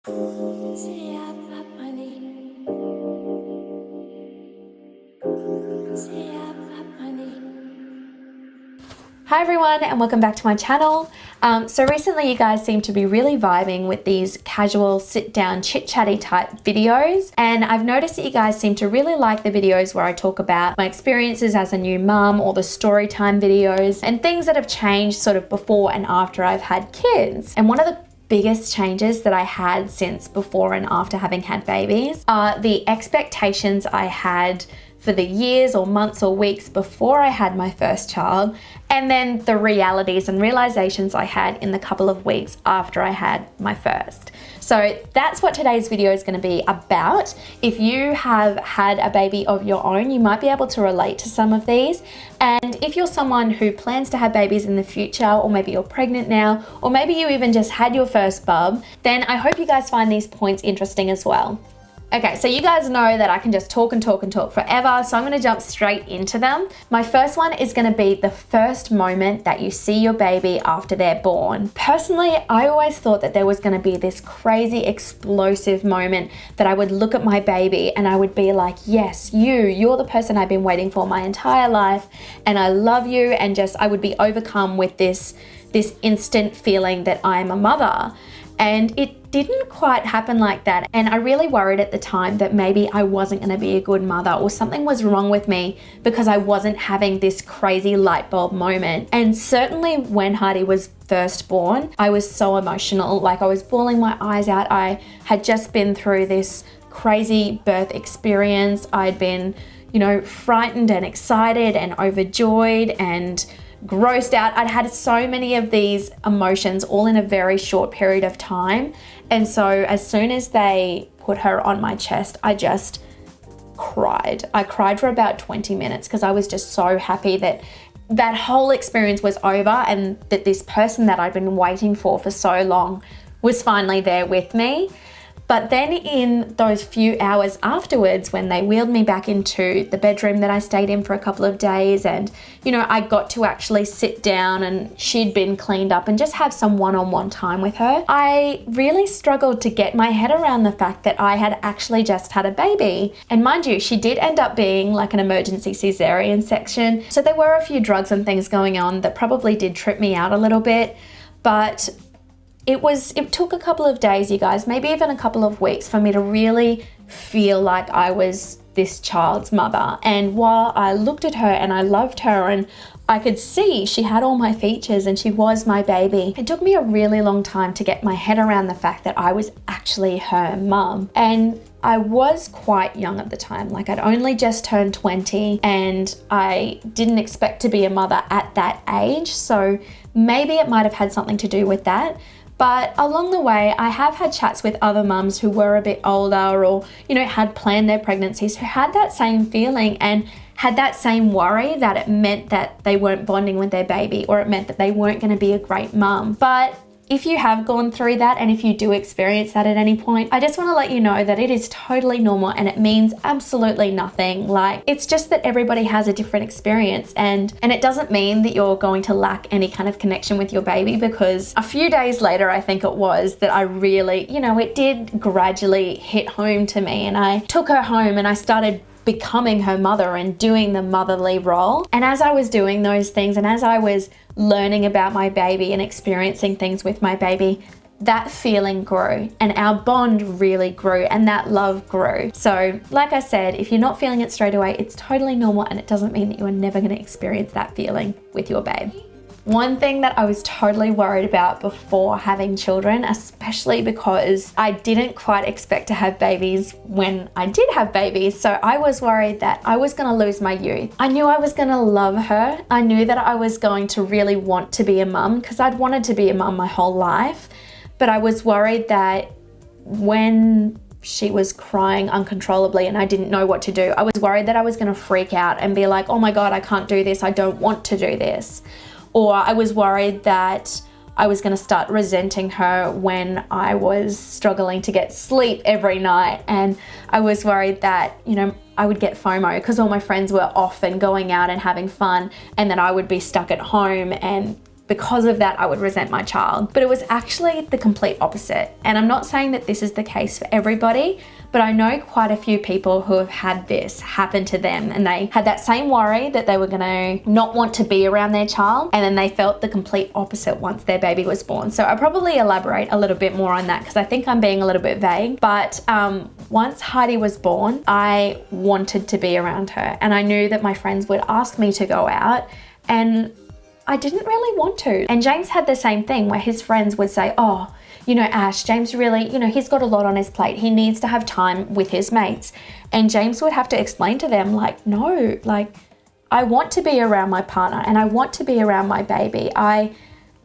Hi everyone, and welcome back to my channel. So recently you guys seem to be really vibing with these casual sit down chit chatty type videos, and I've noticed that you guys seem to really like the videos where I talk about my experiences as a new mum, or the story time videos and things that have changed sort of before and after I've had kids. And one of the biggest changes that I had since before and after having had babies are the expectations I had for the years or months or weeks before I had my first child, and then the realities and realizations I had in the couple of weeks after I had my first. So that's what today's video is going to be about. If you have had a baby of your own, you might be able to relate to some of these. And if you're someone who plans to have babies in the future, or maybe you're pregnant now, or maybe you even just had your first bub, then I hope you guys find these points interesting as well. Okay, so you guys know that I can just talk and talk and talk forever, so I'm going to jump straight into them. My first one is going to be the first moment that you see your baby after they're born. Personally, I always thought that there was going to be this crazy explosive moment that I would look at my baby and I would be like, yes, you're the person I've been waiting for my entire life, and I love you, and just I would be overcome with this instant feeling that I'm a mother. And it didn't quite happen like that. And I really worried at the time that maybe I wasn't going to be a good mother, or something was wrong with me because I wasn't having this crazy light bulb moment. And certainly when Hardy was first born, I was so emotional. Like, I was bawling my eyes out. I had just been through this crazy birth experience. I'd been, frightened and excited and overjoyed and grossed out. I'd had so many of these emotions all in a very short period of time. And so as soon as they put her on my chest, I just cried. I cried for about 20 minutes because I was just so happy that that whole experience was over, and that this person that I'd been waiting for so long was finally there with me. But then in those few hours afterwards, when they wheeled me back into the bedroom that I stayed in for a couple of days, and, I got to actually sit down and she'd been cleaned up and just have some one-on-one time with her, I really struggled to get my head around the fact that I had actually just had a baby. And mind you, she did end up being like an emergency cesarean section. So there were a few drugs and things going on that probably did trip me out a little bit, but it took a couple of days, you guys, maybe even a couple of weeks, for me to really feel like I was this child's mother. And while I looked at her and I loved her and I could see she had all my features and she was my baby, it took me a really long time to get my head around the fact that I was actually her mum. And I was quite young at the time. Like, I'd only just turned 20 and I didn't expect to be a mother at that age. So maybe it might have had something to do with that. But along the way, I have had chats with other mums who were a bit older, or, had planned their pregnancies, who had that same feeling and had that same worry that it meant that they weren't bonding with their baby, or it meant that they weren't going to be a great mum. But if you have gone through that, and if you do experience that at any point, I just want to let you know that it is totally normal and it means absolutely nothing. Like, it's just that everybody has a different experience, and it doesn't mean that you're going to lack any kind of connection with your baby, because a few days later, I think it was, that I really, it did gradually hit home to me, and I took her home and I started becoming her mother and doing the motherly role. And as I was doing those things, and as I was learning about my baby and experiencing things with my baby, that feeling grew and our bond really grew and that love grew. So like I said, if you're not feeling it straight away, it's totally normal, and it doesn't mean that you are never going to experience that feeling with your babe. One thing that I was totally worried about before having children, especially because I didn't quite expect to have babies when I did have babies. So I was worried that I was going to lose my youth. I knew I was going to love her. I knew that I was going to really want to be a mum, because I'd wanted to be a mum my whole life. But I was worried that when she was crying uncontrollably and I didn't know what to do, I was worried that I was going to freak out and be like, oh my God, I can't do this. I don't want to do this. Or I was worried that I was going to start resenting her when I was struggling to get sleep every night. And I was worried that, I would get FOMO because all my friends were off and going out and having fun, and then I would be stuck at home and because of that, I would resent my child. But it was actually the complete opposite. And I'm not saying that this is the case for everybody, but I know quite a few people who have had this happen to them, and they had that same worry that they were gonna not want to be around their child, and then they felt the complete opposite once their baby was born. So I'll probably elaborate a little bit more on that because I think I'm being a little bit vague. But once Heidi was born, I wanted to be around her, and I knew that my friends would ask me to go out, and I didn't really want to. And James had the same thing where his friends would say, oh, you know, Ash, James really, you know, he's got a lot on his plate. He needs to have time with his mates. And James would have to explain to them, like, no, like, I want to be around my partner and I want to be around my baby.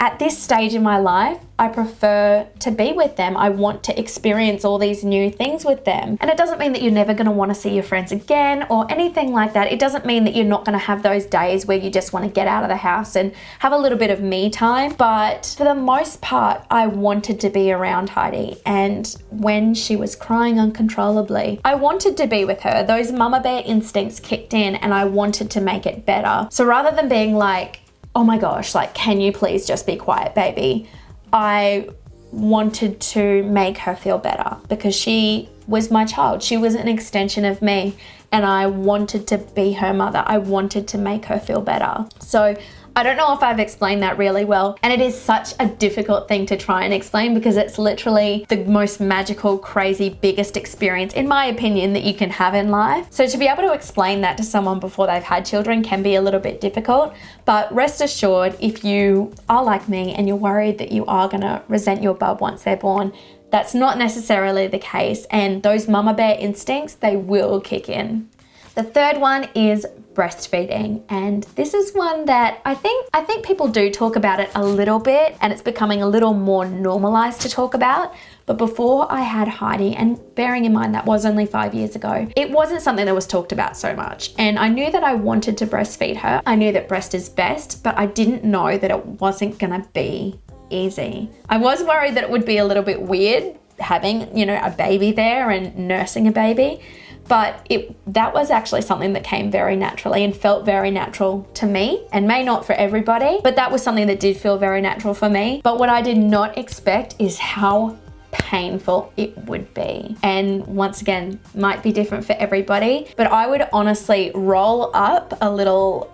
At this stage in my life, I prefer to be with them. I want to experience all these new things with them. And it doesn't mean that you're never going to want to see your friends again or anything like that. It doesn't mean that you're not going to have those days where you just want to get out of the house and have a little bit of me time. But for the most part, I wanted to be around Heidi. And when she was crying uncontrollably, I wanted to be with her. Those mama bear instincts kicked in and I wanted to make it better. So rather than being like, oh my gosh, like, can you please just be quiet, baby? I wanted to make her feel better because she was my child. She was an extension of me and I wanted to be her mother. I wanted to make her feel better. So I don't know if I've explained that really well, and it is such a difficult thing to try and explain because it's literally the most magical, crazy, biggest experience, in my opinion, that you can have in life. So to be able to explain that to someone before they've had children can be a little bit difficult, but rest assured, if you are like me and you're worried that you are gonna resent your bub once they're born, that's not necessarily the case, and those mama bear instincts, they will kick in. The third one is breastfeeding, and this is one that I think people do talk about it a little bit, and it's becoming a little more normalized to talk about. But before I had Heidi, and bearing in mind that was only 5 years ago, it wasn't something that was talked about so much. And I knew that I wanted to breastfeed her. I knew that breast is best, but I didn't know that it wasn't gonna be easy. I was worried that it would be a little bit weird having, you know, a baby there and nursing a baby. But that was actually something that came very naturally and felt very natural to me, and may not for everybody, but that was something that did feel very natural for me. But what I did not expect is how painful it would be. And once again, might be different for everybody, but I would honestly roll up a little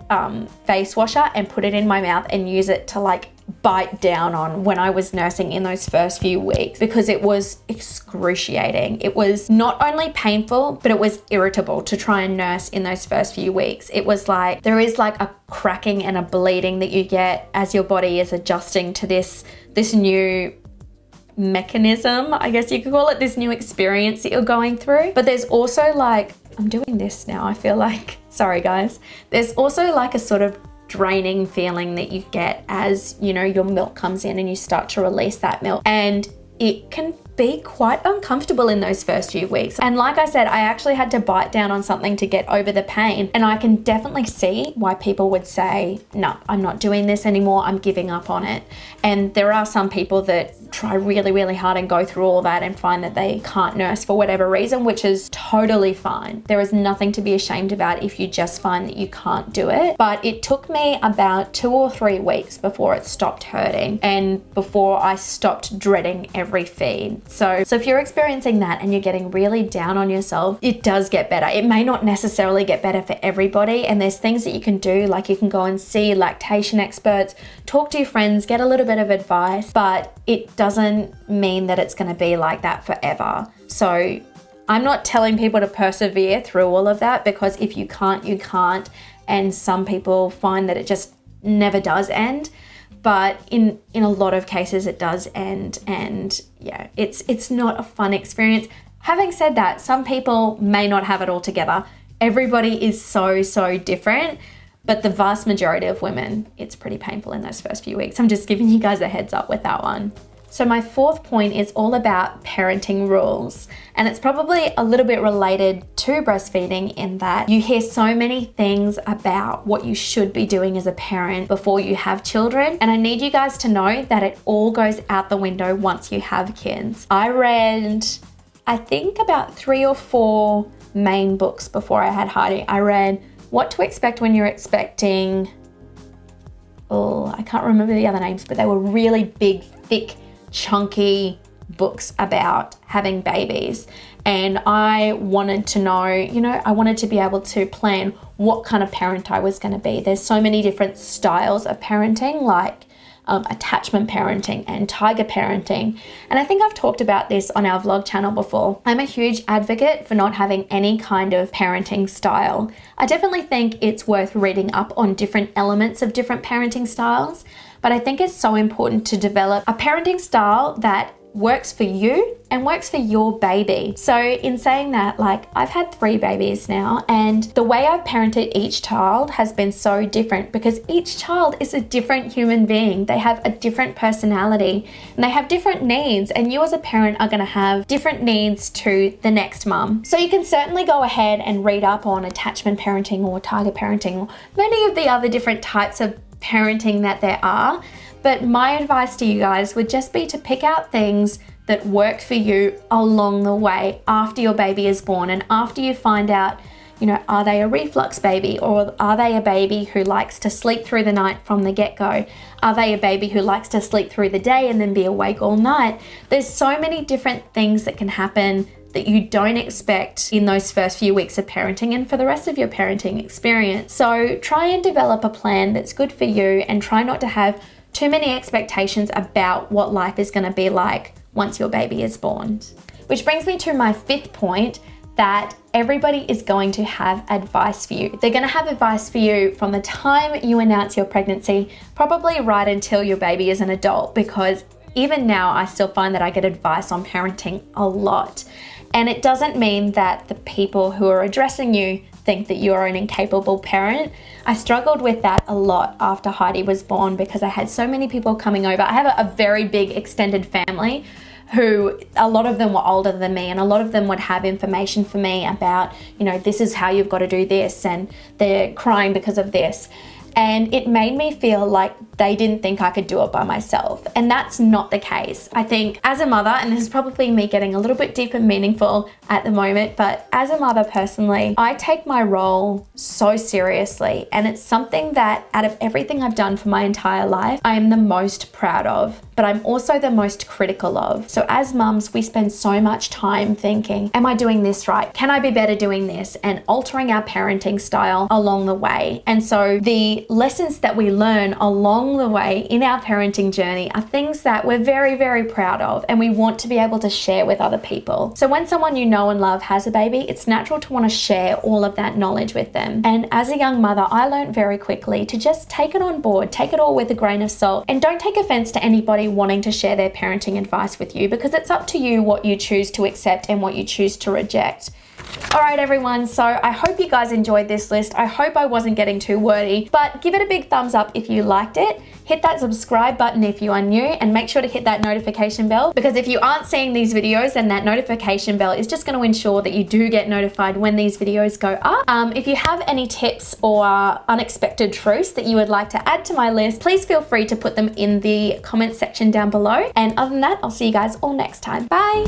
face washer and put it in my mouth and use it to like bite down on when I was nursing in those first few weeks, because it was excruciating. It was not only painful, but it was irritable to try and nurse in those first few weeks. It was like, there is like a cracking and a bleeding that you get as your body is adjusting to this new mechanism, I guess you could call it, this new experience that you're going through. But there's also like, I'm doing this now, I feel like, sorry guys. There's also like a sort of draining feeling that you get as, you know, your milk comes in and you start to release that milk, and it can be quite uncomfortable in those first few weeks. And like I said, I actually had to bite down on something to get over the pain, and I can definitely see why people would say, no, I'm not doing this anymore, I'm giving up on it. And there are some people that try really, really hard and go through all that and find that they can't nurse for whatever reason, which is totally fine. There is nothing to be ashamed about if you just find that you can't do it. But it took me about 2 or 3 weeks before it stopped hurting and before I stopped dreading every feed. So if you're experiencing that and you're getting really down on yourself, it does get better. It may not necessarily get better for everybody, and there's things that you can do, like you can go and see lactation experts, talk to your friends, get a little bit of advice, but it doesn't mean that it's going to be like that forever. So I'm not telling people to persevere through all of that, because if you can't, you can't. And some people find that it just never does end. But in a lot of cases it does end, and yeah, it's not a fun experience. Having said that, some people may not have it all together. Everybody is so different, but the vast majority of women, it's pretty painful in those first few weeks. I'm just giving you guys a heads up with that one. So my fourth point is all about parenting rules, and it's probably a little bit related to breastfeeding in that you hear so many things about what you should be doing as a parent before you have children, and I need you guys to know that it all goes out the window once you have kids. I read, I think, about 3 or 4 main books before I had Heidi. I read What to Expect When You're Expecting oh, I can't remember the other names, but they were really big, thick, chunky books about having babies. And I wanted to know, you know, I wanted to be able to plan what kind of parent I was going to be. There's so many different styles of parenting, like attachment parenting and tiger parenting. And I think I've talked about this on our vlog channel before. I'm a huge advocate for not having any kind of parenting style. I definitely think it's worth reading up on different elements of different parenting styles, but I think it's so important to develop a parenting style that works for you and works for your baby. So in saying that, like, I've had 3 babies now, and the way I've parented each child has been so different because each child is a different human being. They have a different personality and they have different needs, and you as a parent are going to have different needs to the next mum. So you can certainly go ahead and read up on attachment parenting or tiger parenting or many of the other different types of parenting that there are. But my advice to you guys would just be to pick out things that work for you along the way after your baby is born, and after you find out, you know, are they a reflux baby, or are they a baby who likes to sleep through the night from the get-go? Are they a baby who likes to sleep through the day and then be awake all night? There's so many different things that can happen that you don't expect in those first few weeks of parenting and for the rest of your parenting experience. So try and develop a plan that's good for you, and try not to have too many expectations about what life is going to be like once your baby is born. Which brings me to my 5th point, that everybody is going to have advice for you. They're going to have advice for you from the time you announce your pregnancy, probably right until your baby is an adult, because even now I still find that I get advice on parenting a lot. And it doesn't mean that the people who are addressing you think that you're an incapable parent. I struggled with that a lot after Heidi was born because I had so many people coming over. I have a very big extended family who, a lot of them were older than me, and a lot of them would have information for me about, you know, this is how you've got to do this, and they're crying because of this. And it made me feel like they didn't think I could do it by myself. And that's not the case. I think as a mother, and this is probably me getting a little bit deep and meaningful at the moment, but as a mother personally, I take my role so seriously. And it's something that out of everything I've done for my entire life, I am the most proud of, but I'm also the most critical of. So as mums, we spend so much time thinking, am I doing this right? Can I be better doing this? And altering our parenting style along the way. And so the lessons that we learn along the way in our parenting journey are things that we're very, very proud of, and we want to be able to share with other people. So when someone you know and love has a baby, it's natural to want to share all of that knowledge with them. And as a young mother, I learned very quickly to just take it on board, take it all with a grain of salt, and don't take offense to anybody wanting to share their parenting advice with you, because it's up to you what you choose to accept and what you choose to reject. All right, everyone, so I hope you guys enjoyed this list. I hope I wasn't getting too wordy, but give it a big thumbs up if you liked it. Hit that subscribe button if you are new, and make sure to hit that notification bell, because if you aren't seeing these videos, then that notification bell is just going to ensure that you do get notified when these videos go up. If you have any tips or unexpected truths that you would like to add to my list, please feel free to put them in the comment section down below. And other than that, I'll see you guys all next time. Bye.